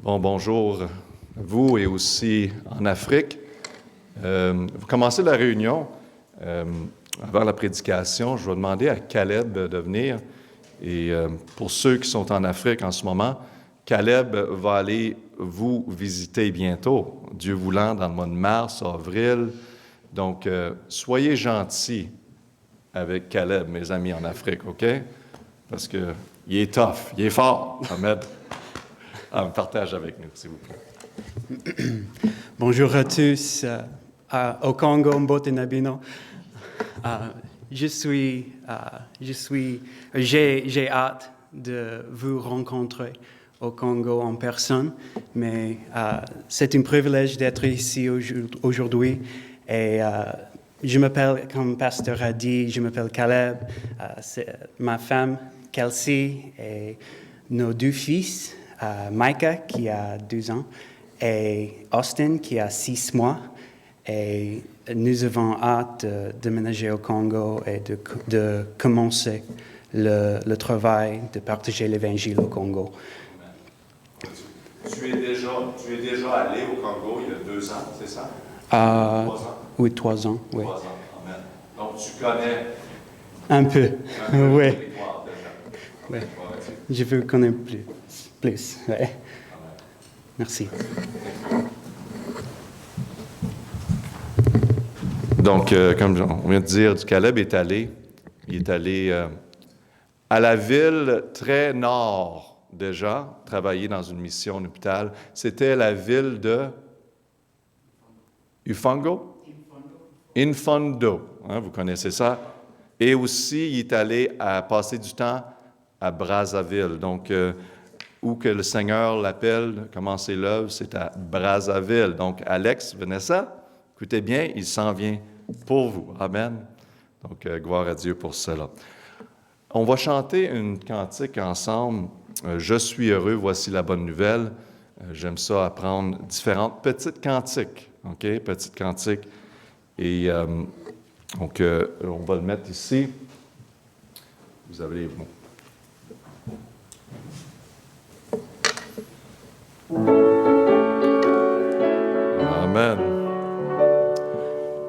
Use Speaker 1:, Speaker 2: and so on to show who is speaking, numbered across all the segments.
Speaker 1: Bonjour, vous et aussi en Afrique. Vous commencez la réunion. Avant la prédication, je vais demander à Caleb de venir. Et pour ceux qui sont en Afrique en ce moment, Caleb va aller vous visiter bientôt, Dieu voulant, dans le mois de mars, avril. Donc, soyez gentils avec Caleb, mes amis en Afrique, OK? Parce qu'il est tough, il est fort. Ahmed, partage avec nous, s'il vous plaît.
Speaker 2: Bonjour à tous. Au Congo, Mbote Nabino. J'ai hâte de vous rencontrer au Congo en personne, mais c'est un privilège d'être ici aujourd'hui. Et je m'appelle, comme Pasteur a dit, je m'appelle Caleb. C'est ma femme, Kelsey, et nos deux fils, Micah, qui a 12 ans, et Austin, qui a 6 mois. Et nous avons hâte de déménager au Congo et de commencer le travail de partager l'Évangile au Congo.
Speaker 1: Tu es déjà allé au Congo il y a 2 ans, c'est ça?
Speaker 2: 3 ans? Oui, 3 ans, oui.
Speaker 1: 3 ans, amen. Donc, tu connais
Speaker 2: un peu, oui.
Speaker 1: Oui.
Speaker 2: Je veux connaître plus. Ouais. Merci.
Speaker 1: Donc, comme on vient de dire, Caleb est allé. Il est allé à la ville très nord déjà, travailler dans une mission en hôpital. C'était la ville de Ufango? Infondo. Hein, vous connaissez ça. Et aussi, il est allé passer du temps à Brazzaville. Donc, où que le Seigneur l'appelle, commencer l'œuvre, c'est à Brazzaville. Donc, Alex, Vanessa, écoutez bien, il s'en vient pour vous. Amen. Donc, gloire à Dieu pour cela. On va chanter une cantique ensemble. Je suis heureux, voici la bonne nouvelle. J'aime ça apprendre différentes petites cantiques. OK? Petites cantiques. Et donc, on va le mettre ici. Vous avez les mots. Amen.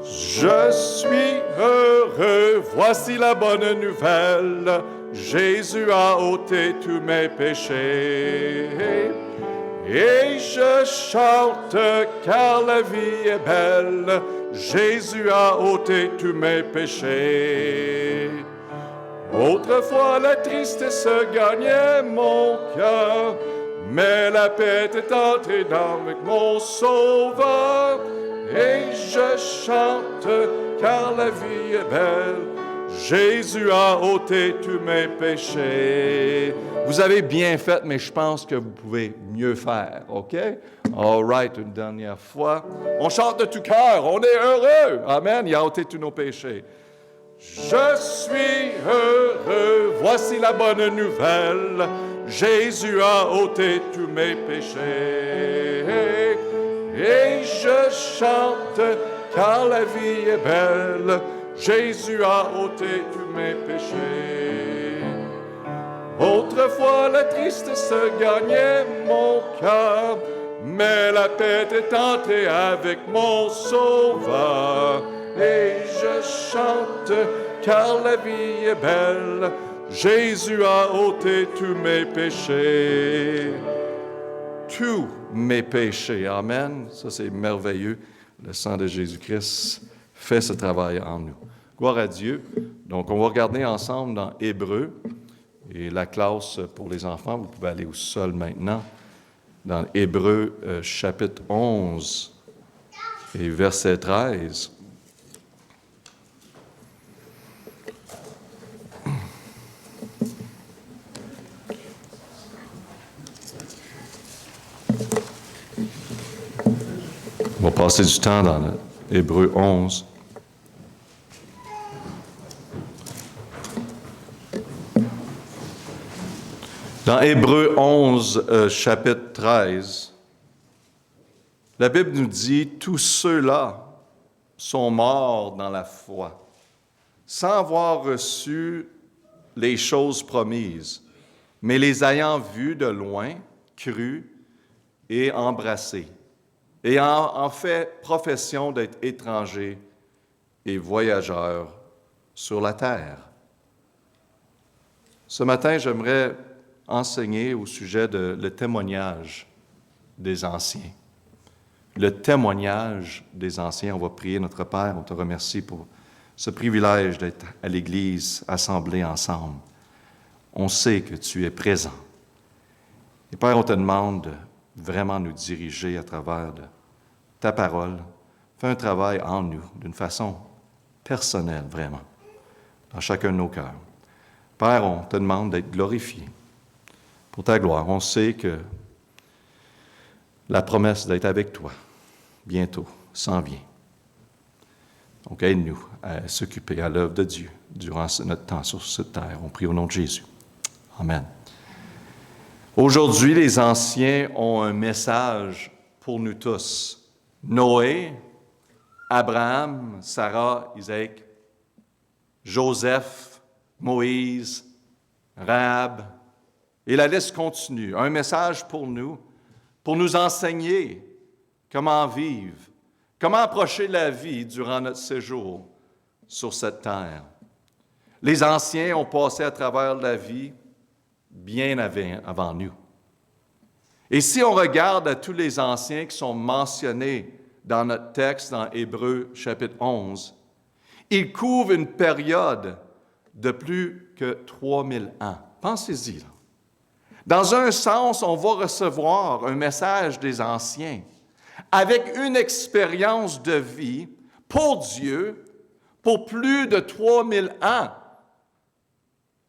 Speaker 1: Je suis heureux, voici la bonne nouvelle. Jésus a ôté tous mes péchés. Et je chante car la vie est belle. Jésus a ôté tous mes péchés. Autrefois la tristesse gagnait mon cœur, mais la paix est entrée dans mon sauveur. Et je chante car la vie est belle. Jésus a ôté tous mes péchés. Vous avez bien fait, mais je pense que vous pouvez mieux faire, OK? All right, une dernière fois. On chante de tout cœur, on est heureux. Amen, il a ôté tous nos péchés. Je suis heureux, voici la bonne nouvelle. Jésus a ôté tous mes péchés. Et je chante, car la vie est belle. Jésus a ôté tous mes péchés. Autrefois la tristesse gagnait mon cœur, mais la paix est entrée avec mon sauveur. Et je chante, car la vie est belle. Jésus a ôté tous mes péchés. Tous mes péchés. Amen. Ça, c'est merveilleux. Le sang de Jésus-Christ fait ce travail en nous. Gloire à Dieu. Donc, on va regarder ensemble dans Hébreux. Et la classe pour les enfants, vous pouvez aller au sol maintenant. Dans Hébreux, chapitre 11 et verset 13. On va passer du temps dans Hébreux 11. Dans Hébreux 11, chapitre 13, la Bible nous dit « Tous ceux-là sont morts dans la foi, sans avoir reçu les choses promises, mais les ayant vues de loin, cru et embrassés, et en fait profession d'être étrangers et voyageurs sur la terre. Ce matin, j'aimerais enseigner au sujet de le témoignage des anciens. Le témoignage des anciens. On va prier notre Père. On te remercie pour ce privilège d'être à l'Église, assemblés ensemble. On sait que tu es présent. Et Père, on te demande de vraiment nous diriger à travers de ta parole. Fais un travail en nous, d'une façon personnelle, vraiment, dans chacun de nos cœurs. Père, on te demande d'être glorifié pour ta gloire. On sait que la promesse d'être avec toi, bientôt, s'en vient. Donc, aide-nous à s'occuper à l'œuvre de Dieu durant notre temps sur cette terre. On prie au nom de Jésus. Amen. Aujourd'hui, les anciens ont un message pour nous tous. Noé, Abraham, Sarah, Isaac, Joseph, Moïse, Rahab, et la liste continue. Un message pour nous enseigner comment vivre, comment approcher la vie durant notre séjour sur cette terre. Les anciens ont passé à travers la vie bien avant nous. Et si on regarde à tous les anciens qui sont mentionnés dans notre texte, dans Hébreux chapitre 11, ils couvrent une période de plus que 3000 ans. Pensez-y, là. Dans un sens, on va recevoir un message des anciens avec une expérience de vie pour Dieu pour plus de 3000 ans.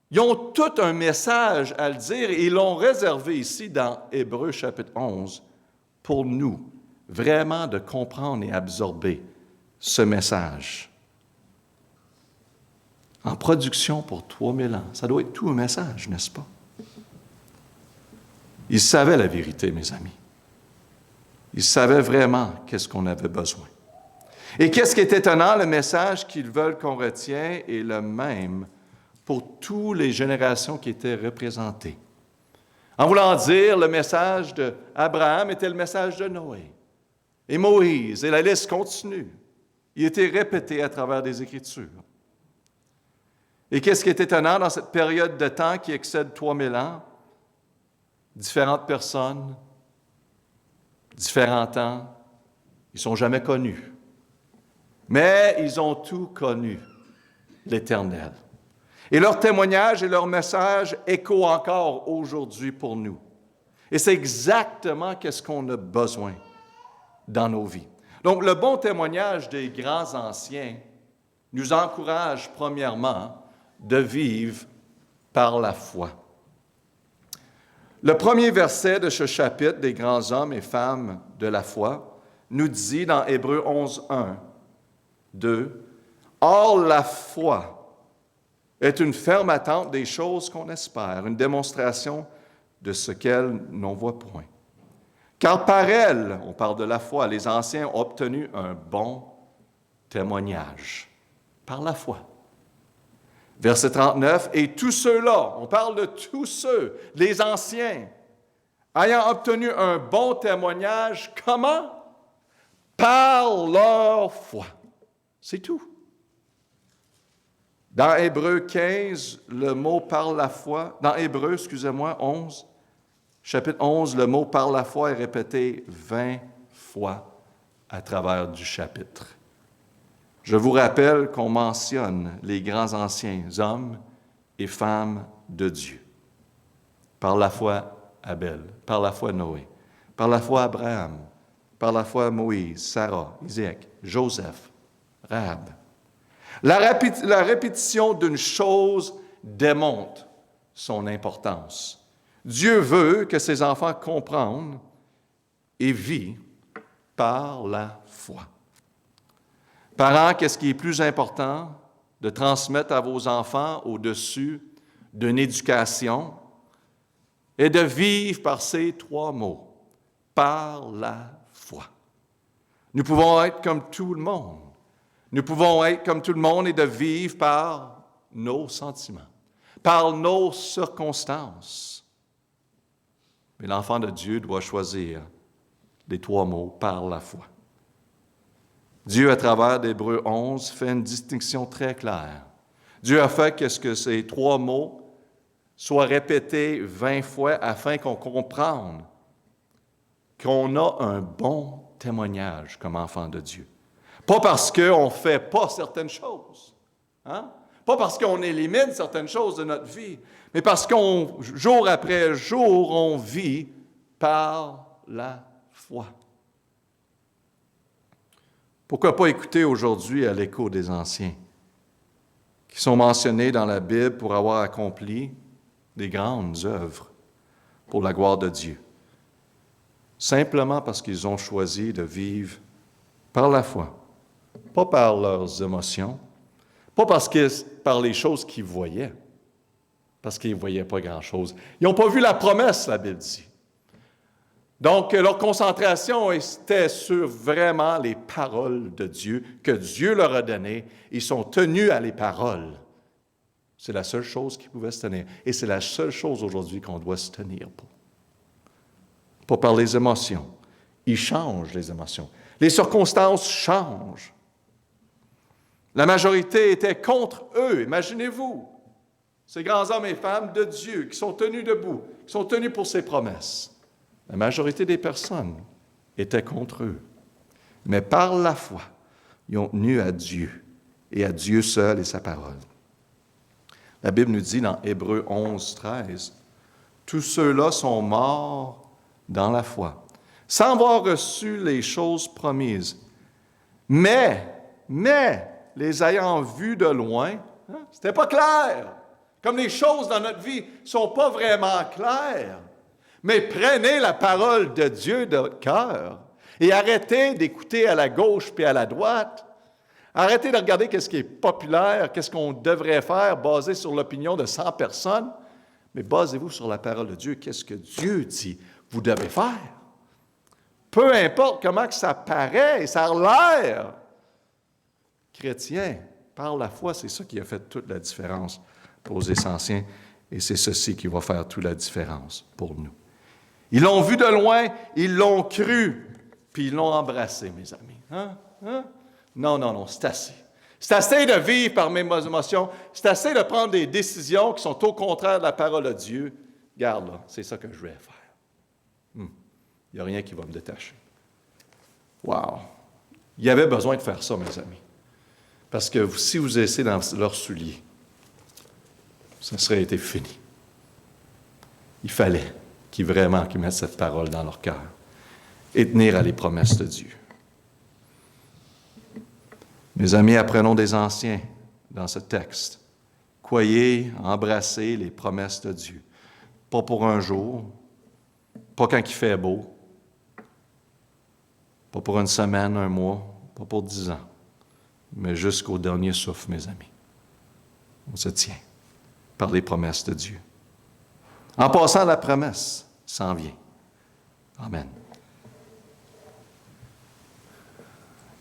Speaker 1: Ils ont tout un message à le dire et ils l'ont réservé ici dans Hébreux chapitre 11 pour nous, vraiment de comprendre et absorber ce message. En production pour 3000 ans, ça doit être tout un message, n'est-ce pas? Ils savaient la vérité, mes amis. Ils savaient vraiment qu'est-ce qu'on avait besoin. Et qu'est-ce qui est étonnant, le message qu'ils veulent qu'on retienne est le même pour toutes les générations qui étaient représentées. En voulant dire, le message d'Abraham était le message de Noé et Moïse, et la liste continue. Il était répété à travers des Écritures. Et qu'est-ce qui est étonnant dans cette période de temps qui excède 3000 ans? Différentes personnes, différents temps, ils ne sont jamais connus. Mais ils ont tout connu, l'Éternel. Et leur témoignage et leur message échoent encore aujourd'hui pour nous. Et c'est exactement ce qu'on a besoin dans nos vies. Donc, le bon témoignage des grands anciens nous encourage, premièrement, de vivre par la foi. Le premier verset de ce chapitre des grands hommes et femmes de la foi nous dit dans Hébreux 11, 1, 2, « Or, la foi est une ferme attente des choses qu'on espère, une démonstration de ce qu'elle n'en voit point. Car par elle, on parle de la foi, les anciens ont obtenu un bon témoignage. Par la foi. » Verset 39, « Et tous ceux-là, on parle de tous ceux, les anciens, ayant obtenu un bon témoignage, comment? Par leur foi. » C'est tout. Dans Hébreux 15, le mot « par la foi », dans Hébreux, 11, chapitre 11, le mot « par la foi » est répété 20 fois à travers du chapitre. Je vous rappelle qu'on mentionne les grands anciens hommes et femmes de Dieu. Par la foi Abel, par la foi Noé, par la foi Abraham, par la foi Moïse, Sarah, Isaac, Joseph, Rahab. La répétition d'une chose démontre son importance. Dieu veut que ses enfants comprennent et vivent par la foi. Parents, qu'est-ce qui est plus important de transmettre à vos enfants au-dessus d'une éducation et de vivre par ces 3 mots, par la foi. Nous pouvons être comme tout le monde. Nous pouvons être comme tout le monde et de vivre par nos sentiments, par nos circonstances. Mais l'enfant de Dieu doit choisir des 3 mots, par la foi. Dieu, à travers d'Hébreux 11, fait une distinction très claire. Dieu a fait que ces 3 mots soient répétés 20 fois afin qu'on comprenne qu'on a un bon témoignage comme enfant de Dieu. Pas parce qu'on ne fait pas certaines choses, hein? Pas parce qu'on élimine certaines choses de notre vie, mais parce qu'on, jour après jour, on vit par la foi. Pourquoi pas écouter aujourd'hui à l'écho des anciens qui sont mentionnés dans la Bible pour avoir accompli des grandes œuvres pour la gloire de Dieu, simplement parce qu'ils ont choisi de vivre par la foi, pas par leurs émotions, pas par les choses qu'ils voyaient, parce qu'ils ne voyaient pas grand-chose. Ils n'ont pas vu la promesse, la Bible dit. Donc, leur concentration était sur vraiment les paroles de Dieu, que Dieu leur a données. Ils sont tenus à les paroles. C'est la seule chose qui pouvait se tenir. Et c'est la seule chose aujourd'hui qu'on doit se tenir pour. Pas par les émotions. Ils changent les émotions. Les circonstances changent. La majorité était contre eux, imaginez-vous. Ces grands hommes et femmes de Dieu qui sont tenus debout, qui sont tenus pour ses promesses. La majorité des personnes étaient contre eux. Mais par la foi, ils ont tenu à Dieu et à Dieu seul et sa parole. La Bible nous dit dans Hébreux 11, 13, « Tous ceux-là sont morts dans la foi, sans avoir reçu les choses promises, mais les ayant vues de loin, hein, c'était pas clair. Comme les choses dans notre vie ne sont pas vraiment claires. Mais prenez la parole de Dieu de votre cœur et arrêtez d'écouter à la gauche puis à la droite. Arrêtez de regarder qu'est-ce qui est populaire, qu'est-ce qu'on devrait faire basé sur l'opinion de 100 personnes, mais basez-vous sur la parole de Dieu. Qu'est-ce que Dieu dit vous devez faire? Peu importe comment que ça paraît et ça a l'air. Chrétien, par la foi, c'est ça qui a fait toute la différence pour les anciens et c'est ceci qui va faire toute la différence pour nous. Ils l'ont vu de loin, ils l'ont cru, puis ils l'ont embrassé, mes amis. Hein? Non, c'est assez. C'est assez de vivre par mes émotions, c'est assez de prendre des décisions qui sont au contraire de la parole de Dieu. Regarde là, c'est ça que je vais faire. Il n'y a rien qui va me détacher. Wow! Il y avait besoin de faire ça, mes amis. Parce que si vous essayez dans leurs souliers, ça serait été fini. Il fallait qu'ils mettent cette parole dans leur cœur et tenir à les promesses de Dieu. Mes amis, apprenons des anciens dans ce texte. Croyez, embrassez les promesses de Dieu. Pas pour un jour, pas quand il fait beau, pas pour une semaine, un mois, pas pour 10 ans, mais jusqu'au dernier souffle, mes amis. On se tient par les promesses de Dieu. En passant, la promesse s'en vient. Amen.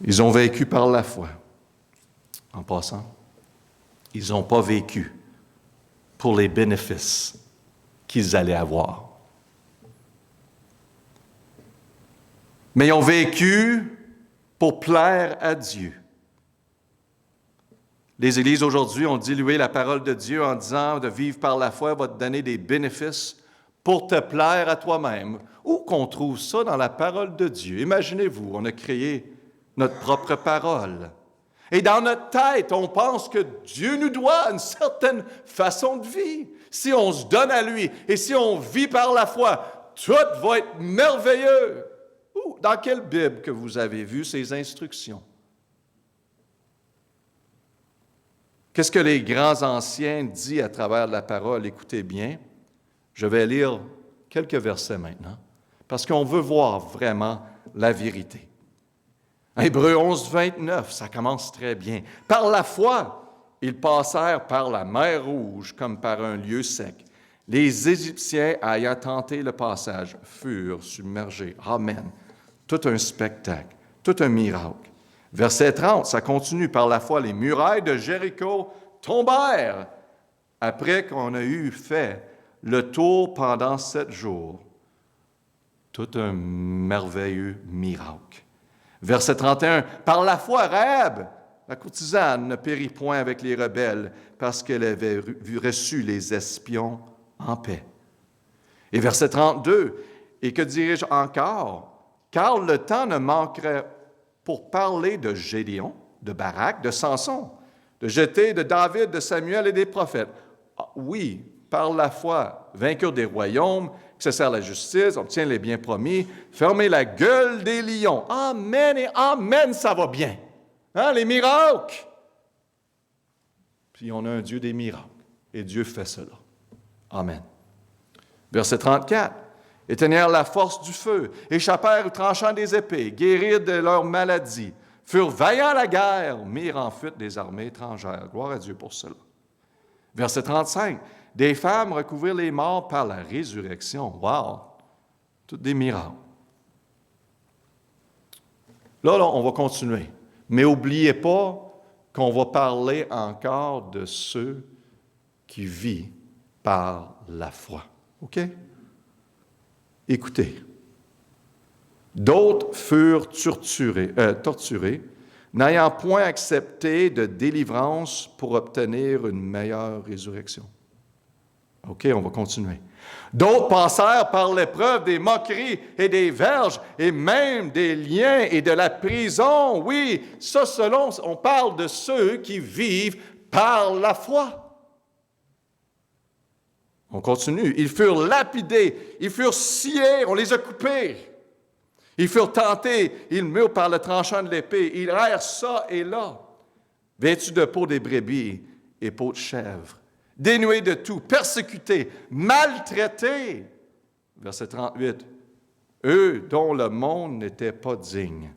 Speaker 1: Ils ont vécu par la foi. En passant, ils n'ont pas vécu pour les bénéfices qu'ils allaient avoir. Mais ils ont vécu pour plaire à Dieu. Les églises aujourd'hui ont dilué la parole de Dieu en disant de vivre par la foi va te donner des bénéfices pour te plaire à toi-même. Où qu'on trouve ça dans la parole de Dieu? Imaginez-vous, on a créé notre propre parole. Et dans notre tête, on pense que Dieu nous doit une certaine façon de vie. Si on se donne à lui et si on vit par la foi, tout va être merveilleux. Dans quelle Bible que vous avez vu ces instructions? Qu'est-ce que les grands anciens disent à travers la parole? Écoutez bien, je vais lire quelques versets maintenant, parce qu'on veut voir vraiment la vérité. Hébreux 11, 29, ça commence très bien. Par la foi, ils passèrent par la mer Rouge comme par un lieu sec. Les Égyptiens, ayant tenté le passage, furent submergés. Amen. Tout un spectacle, tout un miracle. Verset 30, ça continue. Par la foi, les murailles de Jéricho tombèrent après qu'on a eu fait le tour pendant 7 jours. tout un merveilleux miracle. Verset 31, « Par la foi, Rahab, la courtisane, ne périt point avec les rebelles, parce qu'elle avait reçu les espions en paix. » Et verset 32, « Et que dirais-je encore? Car le temps ne manquerait pour parler de Gédéon, de Barak, de Samson, de Jephthé, de David, de Samuel et des prophètes. Ah, oui, par la foi, vainqueur des royaumes, exercer la justice, obtient les biens promis, fermer la gueule des lions. Amen et amen, ça va bien. Hein, les miracles. Puis on a un Dieu des miracles. Et Dieu fait cela. Amen. Verset 34. Éteignirent la force du feu, échappèrent au tranchant des épées, guérirent de leurs maladies, furent vaillants à la guerre, mirent en fuite des armées étrangères. Gloire à Dieu pour cela. Verset 35. Des femmes recouvrirent les morts par la résurrection. Wow! Tous des miracles. Là, on va continuer. Mais n'oubliez pas qu'on va parler encore de ceux qui vivent par la foi. OK? Écoutez. D'autres furent torturés, n'ayant point accepté de délivrance pour obtenir une meilleure résurrection. OK, on va continuer. D'autres passèrent par l'épreuve des moqueries et des verges et même des liens et de la prison. Oui, ça on parle de ceux qui vivent par la foi. On continue. Ils furent lapidés, ils furent sciés, on les a coupés. Ils furent tentés, ils meurent par le tranchant de l'épée. Ils errent ça et là, vêtus de peau des brebis et peau de chèvre. Dénués de tout, persécutés, maltraités. Verset 38. Eux dont le monde n'était pas digne,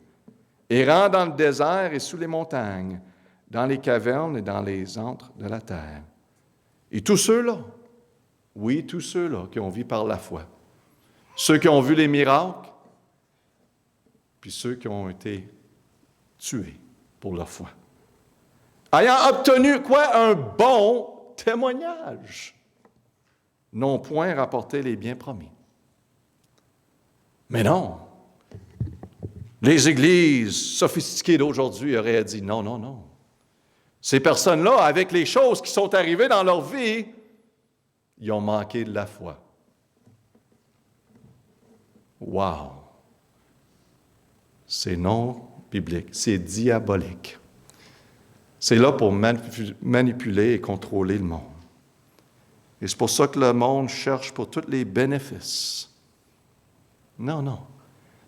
Speaker 1: errant dans le désert et sous les montagnes, dans les cavernes et dans les antres de la terre. Et tous ceux-là, oui, tous ceux-là qui ont vécu par la foi, ceux qui ont vu les miracles, puis ceux qui ont été tués pour leur foi. Ayant obtenu quoi? Un bon témoignage. N'ont point rapporté les biens promis. Mais non. Les églises sophistiquées d'aujourd'hui auraient dit non, non, non. Ces personnes-là, avec les choses qui sont arrivées dans leur vie, ils ont manqué de la foi. Wow! C'est non biblique, c'est diabolique. C'est là pour manipuler et contrôler le monde. Et c'est pour ça que le monde cherche pour tous les bénéfices. Non, non.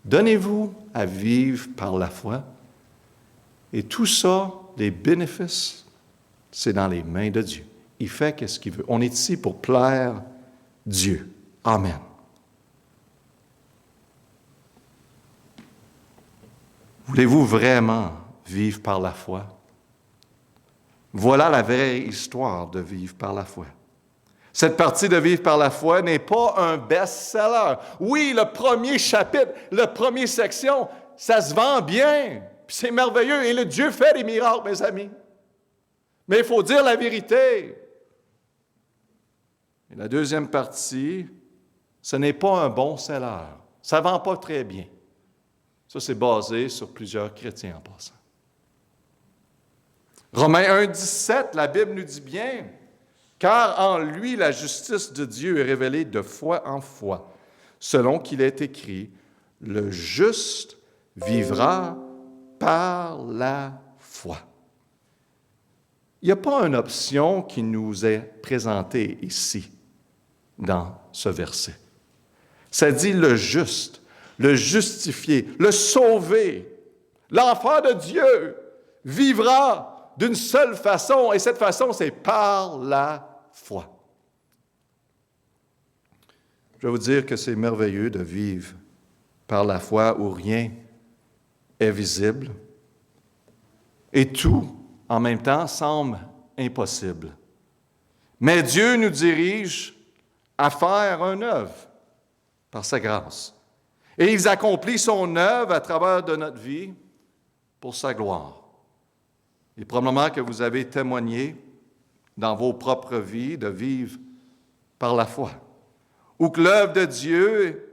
Speaker 1: Donnez-vous à vivre par la foi. Et tout ça, les bénéfices, c'est dans les mains de Dieu. Il fait ce qu'il veut. On est ici pour plaire Dieu. Amen. Voulez-vous vraiment vivre par la foi? Voilà la vraie histoire de vivre par la foi. Cette partie de vivre par la foi n'est pas un best-seller. Oui, le premier chapitre, la première section, ça se vend bien, puis c'est merveilleux, et le Dieu fait des miracles, mes amis. Mais il faut dire la vérité. Et la deuxième partie, ce n'est pas un bon seller. Ça ne vend pas très bien. Ça, c'est basé sur plusieurs chrétiens en passant. Romains 1, 17, la Bible nous dit bien, « Car en lui la justice de Dieu est révélée de foi en foi, selon qu'il est écrit, « Le juste vivra par la foi. » Il n'y a pas une option qui nous est présentée ici, dans ce verset. Ça dit le juste, le justifié, le sauvé. L'enfant de Dieu vivra d'une seule façon, et cette façon, c'est par la foi. Je vais vous dire que c'est merveilleux de vivre par la foi où rien est visible et tout, en même temps, semble impossible. Mais Dieu nous dirige à faire une œuvre par sa grâce. Et il accomplit son œuvre à travers de notre vie pour sa gloire. Et probablement que vous avez témoigné dans vos propres vies de vivre par la foi. Ou que l'œuvre de Dieu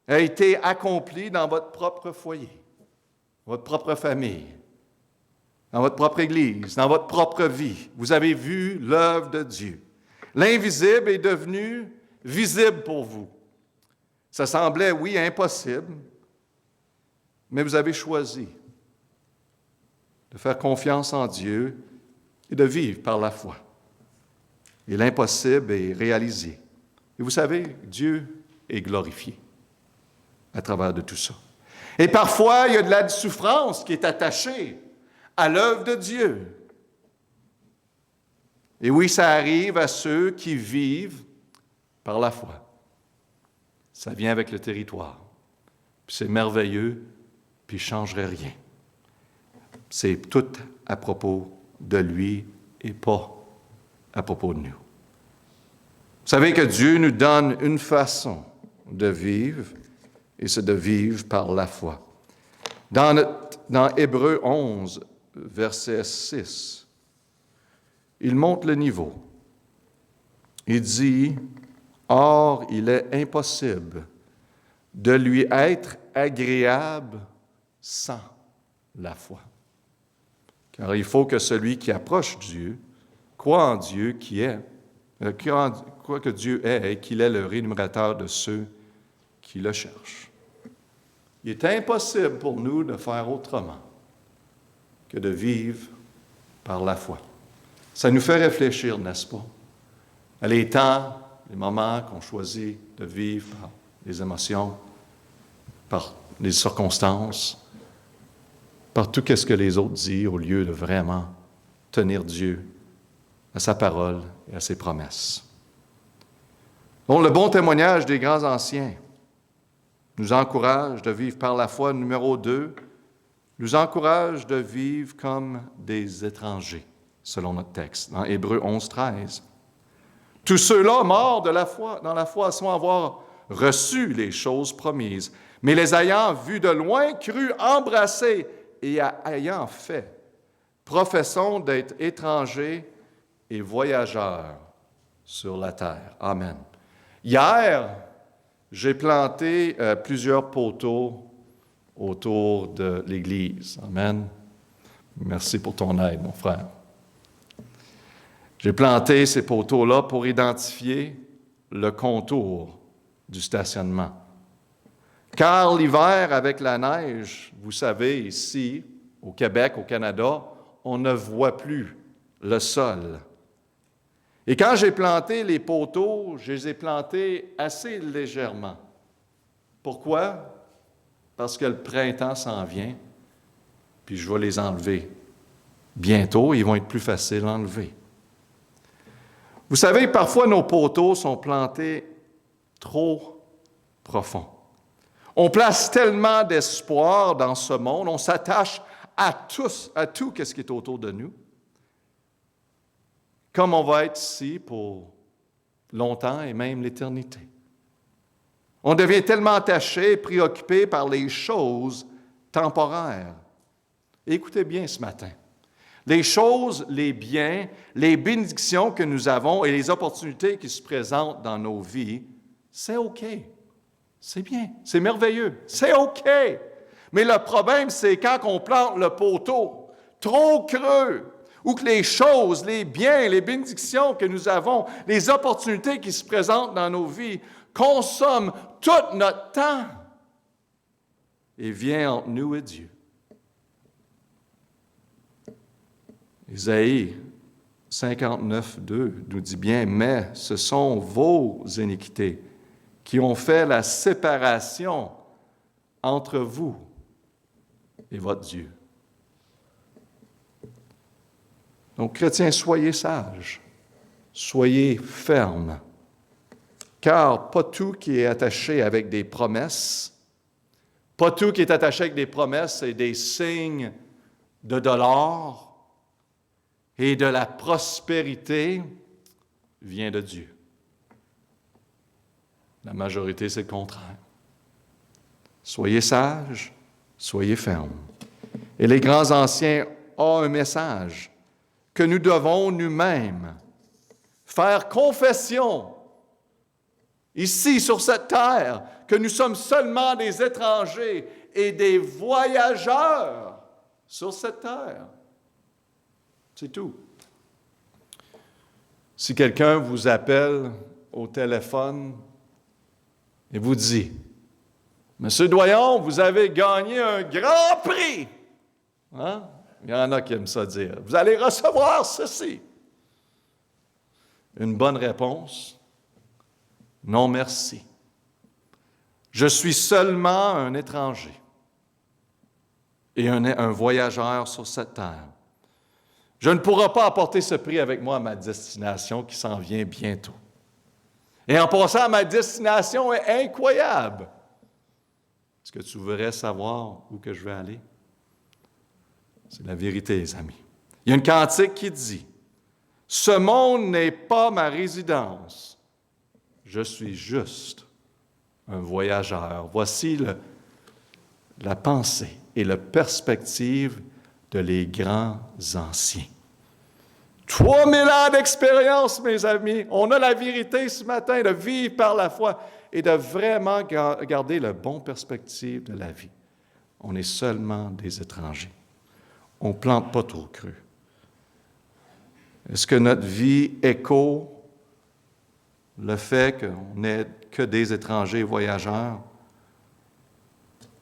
Speaker 1: a été accompli dans votre propre foyer, votre propre famille, dans votre propre Église, dans votre propre vie. Vous avez vu l'œuvre de Dieu. L'invisible est devenu visible pour vous. Ça semblait, oui, impossible, mais vous avez choisi de faire confiance en Dieu et de vivre par la foi. Et l'impossible est réalisé. Et vous savez, Dieu est glorifié à travers de tout ça. Et parfois, il y a de la souffrance qui est attachée à l'œuvre de Dieu. Et oui, ça arrive à ceux qui vivent par la foi. Ça vient avec le territoire. Puis c'est merveilleux, puis il ne changerait rien. C'est tout à propos de lui et pas à propos de nous. Vous savez que Dieu nous donne une façon de vivre, et c'est de vivre par la foi. Dans Hébreux 11, verset 6, il monte le niveau. Il dit, « Or, il est impossible de lui être agréable sans la foi. Car il faut que celui qui approche Dieu croit en Dieu croit que Dieu est et qu'il est le rémunérateur de ceux qui le cherchent. » Il est impossible pour nous de faire autrement que de vivre par la foi. Ça nous fait réfléchir, n'est-ce pas? À les temps, les moments qu'on choisit de vivre par les émotions, par les circonstances, par tout ce que les autres disent, au lieu de vraiment tenir Dieu à sa parole et à ses promesses. Donc, le bon témoignage des grands anciens nous encourage de vivre par la foi. Numéro 2, nous encourage de vivre comme des étrangers, selon notre texte, dans Hébreux 11, 13. Tous ceux-là morts dans la foi, sans avoir reçu les choses promises, mais les ayant vues de loin, cru, embrassés et ayant fait, professons d'être étrangers et voyageurs sur la terre. Amen. Hier, j'ai planté plusieurs poteaux autour de l'Église. Amen. Merci pour ton aide, mon frère. J'ai planté ces poteaux-là pour identifier le contour du stationnement. Car l'hiver, avec la neige, vous savez, ici, au Québec, au Canada, on ne voit plus le sol. Et quand j'ai planté les poteaux, je les ai plantés assez légèrement. Pourquoi? Parce que le printemps s'en vient, puis je vais les enlever. Bientôt, ils vont être plus faciles à enlever. Vous savez, parfois nos poteaux sont plantés trop profonds. On place tellement d'espoir dans ce monde, on s'attache à tout ce qui est autour de nous. Comme on va être ici pour longtemps et même l'éternité. On devient tellement attaché, préoccupé par les choses temporaires. Et écoutez bien ce matin. Les choses, les biens, les bénédictions que nous avons et les opportunités qui se présentent dans nos vies, c'est OK. C'est bien, c'est merveilleux, c'est OK. Mais le problème, c'est quand on plante le poteau trop creux, ou que les choses, les biens, les bénédictions que nous avons, les opportunités qui se présentent dans nos vies, consomment tout notre temps et viennent entre nous et Dieu. Isaïe 59, 2 nous dit bien, « Mais ce sont vos iniquités qui ont fait la séparation entre vous et votre Dieu. » Donc, chrétiens, soyez sages, soyez fermes, car pas tout qui est attaché avec des promesses, pas tout qui est attaché avec des promesses et des signes de dollars et de la prospérité vient de Dieu. La majorité, c'est le contraire. Soyez sages, soyez fermes. Et les grands anciens ont un message que nous devons nous-mêmes faire confession ici sur cette terre, que nous sommes seulement des étrangers et des voyageurs sur cette terre. C'est tout. Si quelqu'un vous appelle au téléphone et vous dit, « Monsieur Doyon, vous avez gagné un grand prix. » Hein? Il y en a qui aiment ça dire. « Vous allez recevoir ceci. » Une bonne réponse, « Non, merci. Je suis seulement un étranger et un voyageur sur cette terre. Je ne pourrai pas apporter ce prix avec moi à ma destination qui s'en vient bientôt. Et en passant, ma destination est incroyable. Est-ce que tu voudrais savoir où que je vais aller? » C'est la vérité, les amis. Il y a une cantique qui dit, « Ce monde n'est pas ma résidence. Je suis juste un voyageur. » Voici la pensée et la perspective de les grands anciens. 3000 ans d'expérience, mes amis. On a la vérité ce matin de vivre par la foi et de vraiment garder la bonne perspective de la vie. On est seulement des étrangers. On ne plante pas trop cru. Est-ce que notre vie écho le fait qu'on n'est que des étrangers voyageurs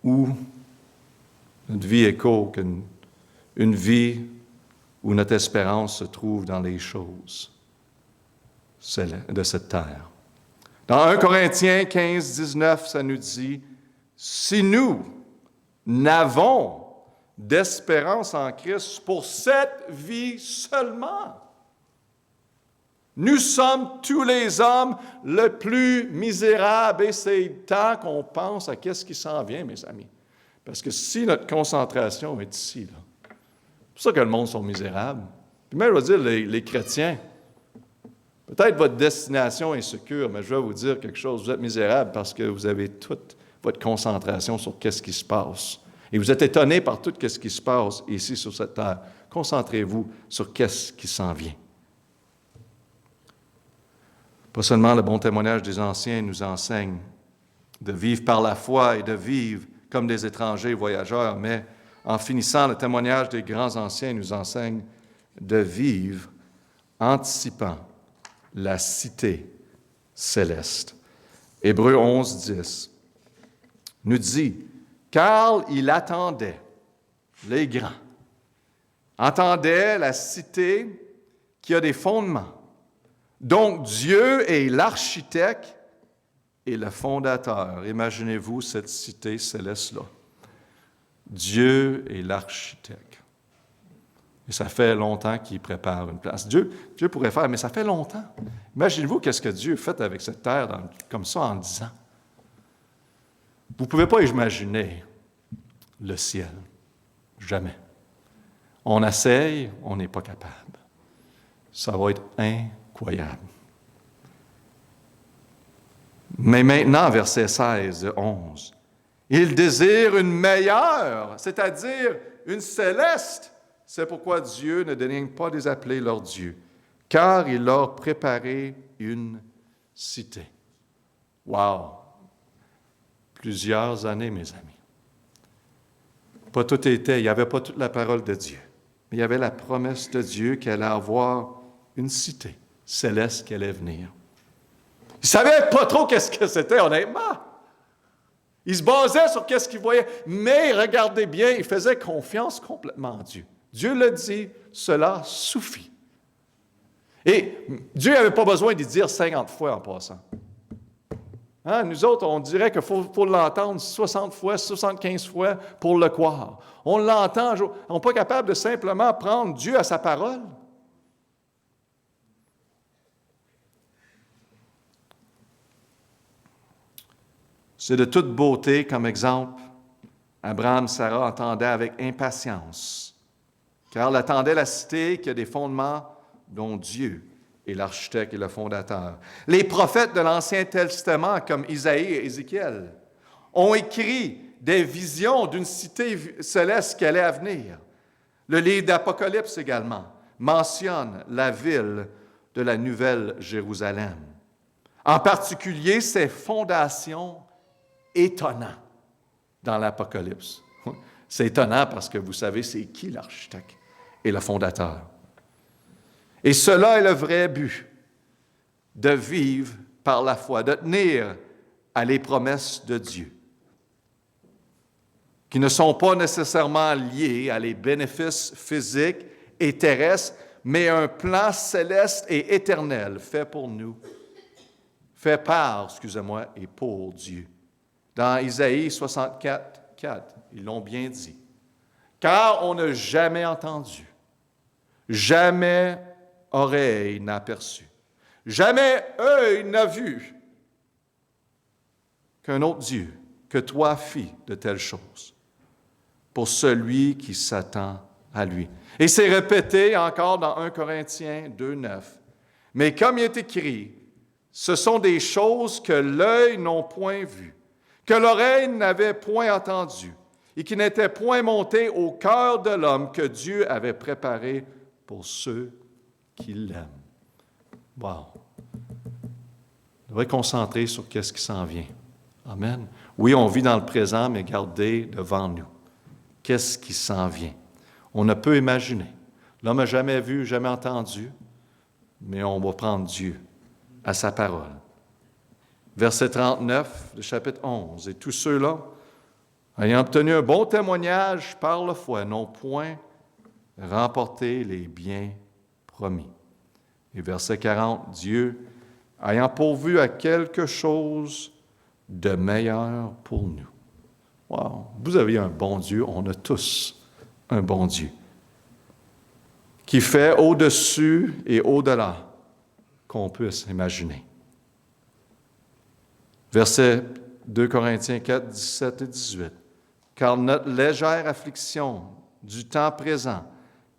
Speaker 1: ou notre vie écho une vie où notre espérance se trouve dans les choses de cette terre? Dans 1 Corinthiens 15, 19, ça nous dit, « Si nous n'avons d'espérance en Christ pour cette vie seulement, nous sommes tous les hommes le plus misérables. » Et c'est temps qu'on pense à qu'est-ce qui s'en vient, mes amis. Parce que si notre concentration est ici, là, c'est pour ça que le monde sont misérables. Puis même, je vais dire, les chrétiens, peut-être votre destination est sécure, mais je vais vous dire quelque chose, vous êtes misérables parce que vous avez toute votre concentration sur qu'est-ce qui se passe. Et vous êtes étonnés par tout ce qui se passe ici sur cette terre. Concentrez-vous sur qu'est-ce qui s'en vient. Pas seulement le bon témoignage des anciens nous enseigne de vivre par la foi et de vivre comme des étrangers voyageurs, mais en finissant, le témoignage des grands anciens nous enseigne de vivre anticipant la cité céleste. Hébreux 11, 10 nous dit, « Car il attendait, les grands, attendait la cité qui a des fondements. Donc Dieu est l'architecte et le fondateur. » Imaginez-vous cette cité céleste-là. Dieu est l'architecte. Et ça fait longtemps qu'il prépare une place. Dieu pourrait faire, mais ça fait longtemps. Imaginez-vous qu'est-ce que Dieu a fait avec cette terre comme ça en 10 ans. Vous ne pouvez pas imaginer le ciel. Jamais. On essaye, on n'est pas capable. Ça va être incroyable. Mais maintenant, verset 16 et 11, il désire une meilleure, c'est-à-dire une céleste. C'est pourquoi Dieu ne dédaigne pas de les appeler leur Dieu, car il leur a préparé une cité. Wow! Plusieurs années, mes amis. Pas tout était, il n'y avait pas toute la parole de Dieu, mais il y avait la promesse de Dieu qu'elle allait avoir une cité céleste qui allait venir. Il ne savait pas trop qu'est-ce que c'était, honnêtement. Il se basait sur qu'est-ce qu'il voyait, mais regardez bien, il faisait confiance complètement en Dieu. Dieu l'a dit, cela suffit. Et Dieu n'avait pas besoin d'y dire 50 fois en passant. Hein? Nous autres, on dirait qu'il faut l'entendre 60 fois, 75 fois pour le croire. On l'entend, on n'est pas capable de simplement prendre Dieu à sa parole. C'est de toute beauté, comme exemple, Abraham et Sarah attendaient avec impatience, car elle attendait la cité qui a des fondements dont Dieu est l'architecte et le fondateur. Les prophètes de l'Ancien Testament, comme Isaïe et Ézéchiel, ont écrit des visions d'une cité céleste qui allait à venir. Le livre d'Apocalypse également mentionne la ville de la Nouvelle Jérusalem. En particulier, ses fondations étonnantes dans l'Apocalypse. C'est étonnant parce que vous savez, c'est qui l'architecte et le fondateur. Et cela est le vrai but, de vivre par la foi, de tenir à les promesses de Dieu, qui ne sont pas nécessairement liées à les bénéfices physiques et terrestres, mais un plan céleste et éternel fait pour nous, fait par, et pour Dieu. Dans Isaïe 64, 4, ils l'ont bien dit. Car on n'a jamais entendu, jamais oreille n'a perçu, jamais œil n'a vu qu'un autre Dieu, que toi fit de telles choses pour celui qui s'attend à lui. Et c'est répété encore dans 1 Corinthiens 2, 9. Mais comme il est écrit, ce sont des choses que l'œil n'a point vues, que l'oreille n'avait point entendues, et qui n'étaient point montées au cœur de l'homme que Dieu avait préparé pour ceux qui l'aiment. Wow! On devrait concentrer sur ce qui s'en vient. Amen. Oui, on vit dans le présent, mais gardez devant nous. Qu'est-ce qui s'en vient? On ne peut imaginer. L'homme n'a jamais vu, jamais entendu, mais on va prendre Dieu à sa parole. Verset 39 du chapitre 11. « Et tous ceux-là, ayant obtenu un bon témoignage par la foi, n'ont point remporté les biens promis. » Et verset 40, « Dieu, ayant pourvu à quelque chose de meilleur pour nous. » Wow! Vous avez un bon Dieu, on a tous un bon Dieu, qui fait au-dessus et au-delà qu'on puisse imaginer. Verset 2 Corinthiens 4, 17 et 18. « Car notre légère affliction du temps présent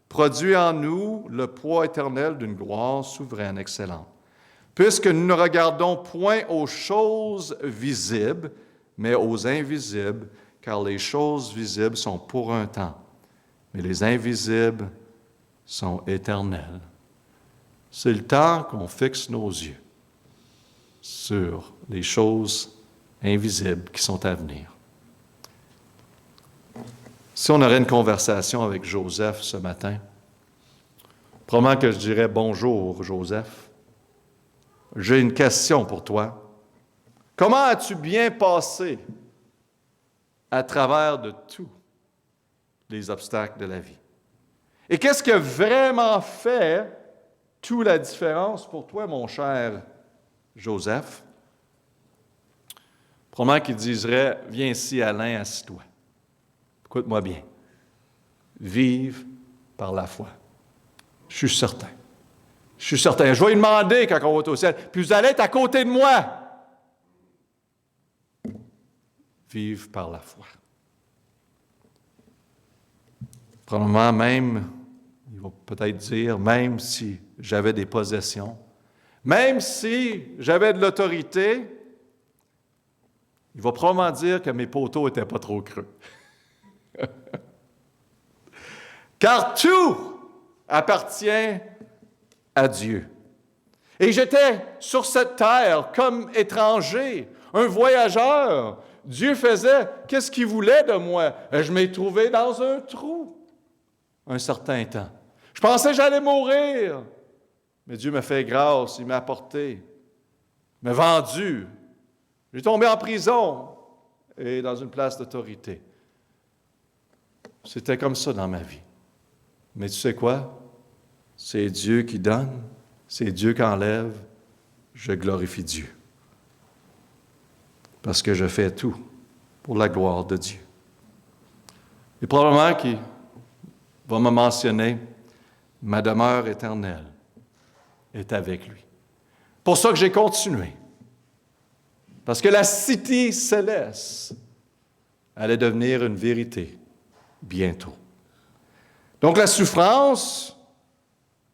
Speaker 1: produit en nous le poids éternel d'une gloire souveraine excellente. Puisque nous ne regardons point aux choses visibles, mais aux invisibles, car les choses visibles sont pour un temps, mais les invisibles sont éternels. » C'est le temps qu'on fixe nos yeux sur les choses invisibles qui sont à venir. Si on aurait une conversation avec Joseph ce matin, probablement que je dirais « Bonjour, Joseph. J'ai une question pour toi. Comment as-tu bien passé à travers de tous les obstacles de la vie? Et qu'est-ce qui a vraiment fait toute la différence pour toi, mon cher Joseph? » Probablement qu'il dirait « Viens ici, Alain, assis-toi. Écoute-moi bien. Vive par la foi. » Je suis certain. Je suis certain. Je vais lui demander quand on va être au ciel. Puis vous allez être à côté de moi. Vive par la foi. Probablement même, il va peut-être dire, même si j'avais des possessions, même si j'avais de l'autorité, il va probablement dire que mes poteaux n'étaient pas trop creux. Car tout appartient à Dieu. Et j'étais sur cette terre comme étranger, un voyageur. Dieu faisait qu'est-ce qu'il voulait de moi. Et je m'ai trouvé dans un trou un certain temps. Je pensais que j'allais mourir. Mais Dieu m'a fait grâce, il m'a apporté, m'a vendu. J'ai tombé en prison et dans une place d'autorité. C'était comme ça dans ma vie. Mais tu sais quoi? C'est Dieu qui donne, c'est Dieu qui enlève. Je glorifie Dieu. Parce que je fais tout pour la gloire de Dieu. Et probablement qu'il va me mentionner, ma demeure éternelle est avec lui. Pour ça que j'ai continué. Parce que la cité céleste allait devenir une vérité bientôt. Donc la souffrance,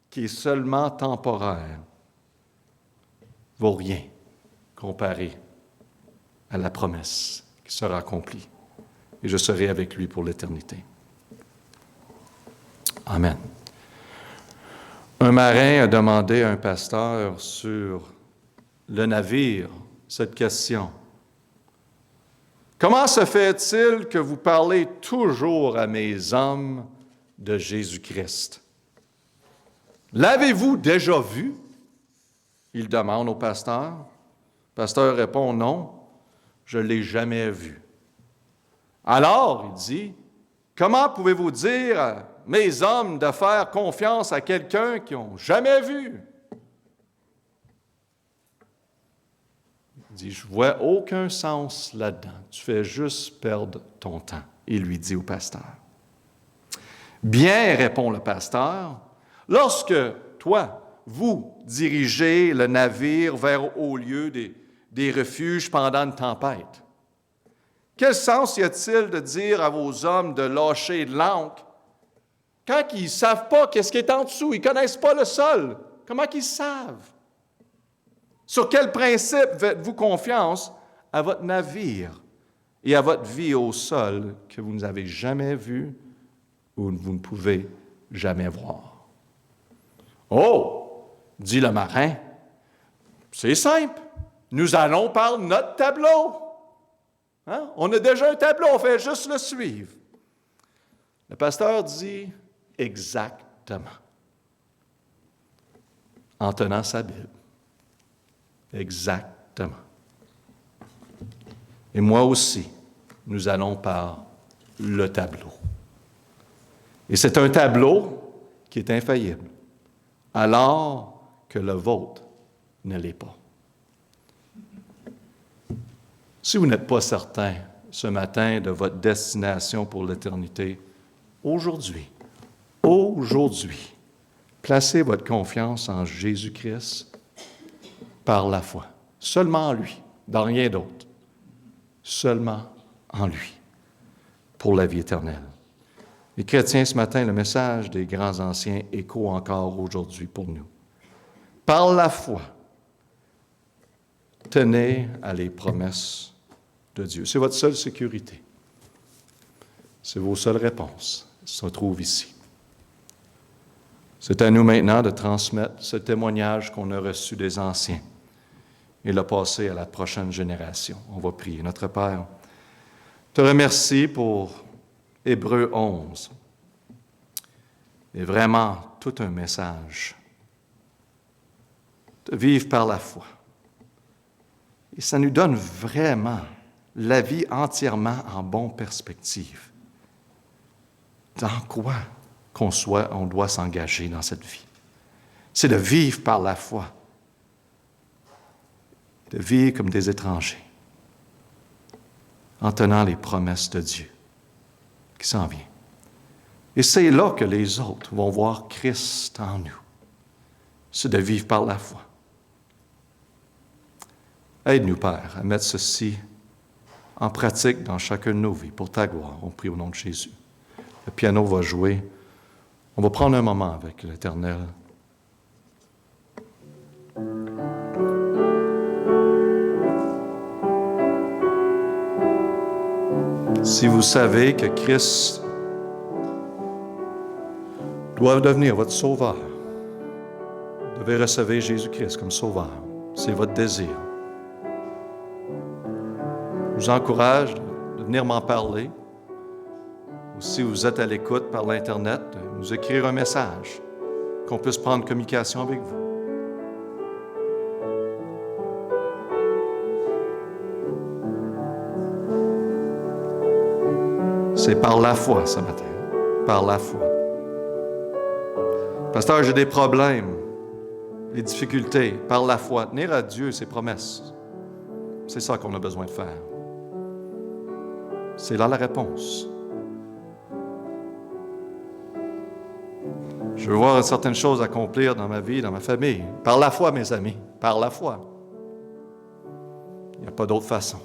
Speaker 1: qui est seulement temporaire, vaut rien comparé à la promesse qui sera accomplie. Et je serai avec lui pour l'éternité. Amen. Un marin a demandé à un pasteur sur le navire cette question. Comment se fait-il que vous parlez toujours à mes hommes de Jésus-Christ? L'avez-vous déjà vu? Il demande au pasteur. Le pasteur répond non, je ne l'ai jamais vu. Alors, il dit, comment pouvez-vous dire à mes hommes de faire confiance à quelqu'un qu'ils n'ont jamais vu? Il dit, je ne vois aucun sens là-dedans. Tu fais juste perdre ton temps. Il lui dit au pasteur. Bien, répond le pasteur, lorsque toi, vous dirigez le navire vers au lieu des refuges pendant une tempête, quel sens y a-t-il de dire à vos hommes de lâcher l'ancre quand ils ne savent pas qu'est-ce qui est en dessous, ils ne connaissent pas le sol? Comment qu'ils savent? Sur quel principe faites-vous confiance à votre navire et à votre vie au sol que vous n'avez jamais vu ou vous ne pouvez jamais voir? Oh, dit le marin, c'est simple. Nous allons par notre tableau. Hein? On a déjà un tableau, on fait juste le suivre. Le pasteur dit exactement, en tenant sa Bible. Exactement. Et moi aussi, nous allons par le tableau. Et c'est un tableau qui est infaillible, alors que le vôtre ne l'est pas. Si vous n'êtes pas certain ce matin de votre destination pour l'éternité, aujourd'hui, placez votre confiance en Jésus-Christ par la foi. Seulement en lui, dans rien d'autre. Seulement en lui, pour la vie éternelle. Les chrétiens, ce matin, le message des grands anciens écho encore aujourd'hui pour nous. Par la foi, tenez à les promesses de Dieu. C'est votre seule sécurité. C'est vos seules réponses. Se trouvent ici. C'est à nous maintenant de transmettre ce témoignage qu'on a reçu des anciens et le passer à la prochaine génération. On va prier. Notre Père, te remercie pour Hébreux 11. Et vraiment, tout un message. De vivre par la foi. Et ça nous donne vraiment la vie entièrement en bonne perspective. Dans quoi on doit s'engager dans cette vie? C'est de vivre par la foi. De vivre comme des étrangers. En tenant les promesses de Dieu qui s'en vient. Et c'est là que les autres vont voir Christ en nous. C'est de vivre par la foi. Aide-nous, Père, à mettre ceci en pratique dans chacune de nos vies pour ta gloire. On prie au nom de Jésus. Le piano va jouer. On va prendre un moment avec l'Éternel. Si vous savez que Christ doit devenir votre sauveur, vous devez recevoir Jésus-Christ comme sauveur. C'est votre désir. Je vous encourage de venir m'en parler. Ou si vous êtes à l'écoute par l'Internet, de nous écrire un message, qu'on puisse prendre communication avec vous. C'est par la foi ce matin. Par la foi. Pasteur, j'ai des problèmes, des difficultés. Par la foi. Tenir à Dieu ses promesses. C'est ça qu'on a besoin de faire. C'est là la réponse. Je veux voir certaines choses accomplir dans ma vie, dans ma famille. Par la foi, mes amis. Par la foi. Il n'y a pas d'autre façon.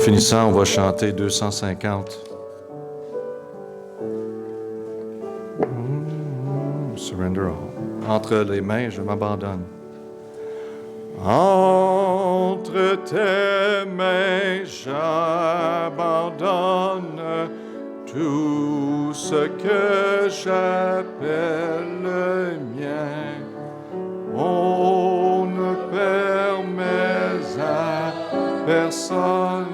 Speaker 1: finissant, on va chanter 250. Surrender all. Entre les mains, je m'abandonne. Entre tes mains, j'abandonne tout ce que j'appelle le mien. On ne permet à personne,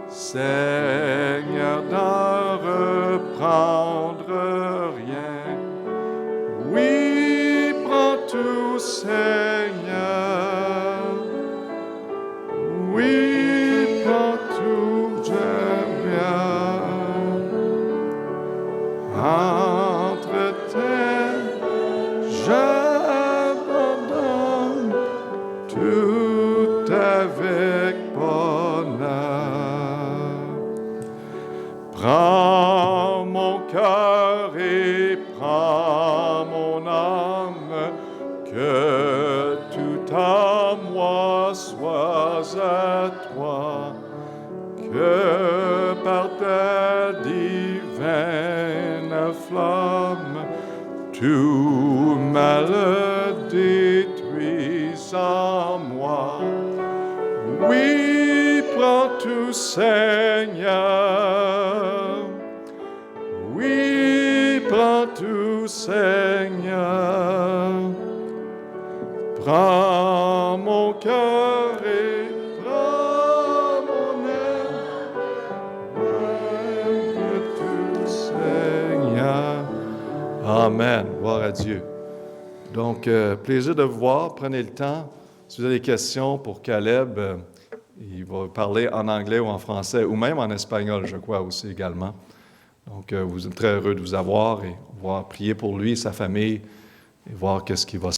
Speaker 1: Seigneur, d'en reprendre rien. Oui, prends tout, Seigneur. Oui, prends tout, j'aime bien. Entre tes, j'abandonne tout avec bonheur. Prends mon cœur et prends mon âme, que tout à moi soit à toi, que par ta divine flamme, tout mal détruise en moi. Oui, prends tout, Seigneur. Oui, prends tout, Seigneur. Prends mon cœur et prends mon âme. Prends tout, Seigneur. Amen. Gloire à Dieu. Donc, plaisir de vous voir. Prenez le temps. Si vous avez des questions pour Caleb, il va parler en anglais ou en français, ou même en espagnol, je crois aussi également. Donc, vous êtes très heureux de vous avoir et on va prier pour lui et sa famille et voir qu'est-ce qui va se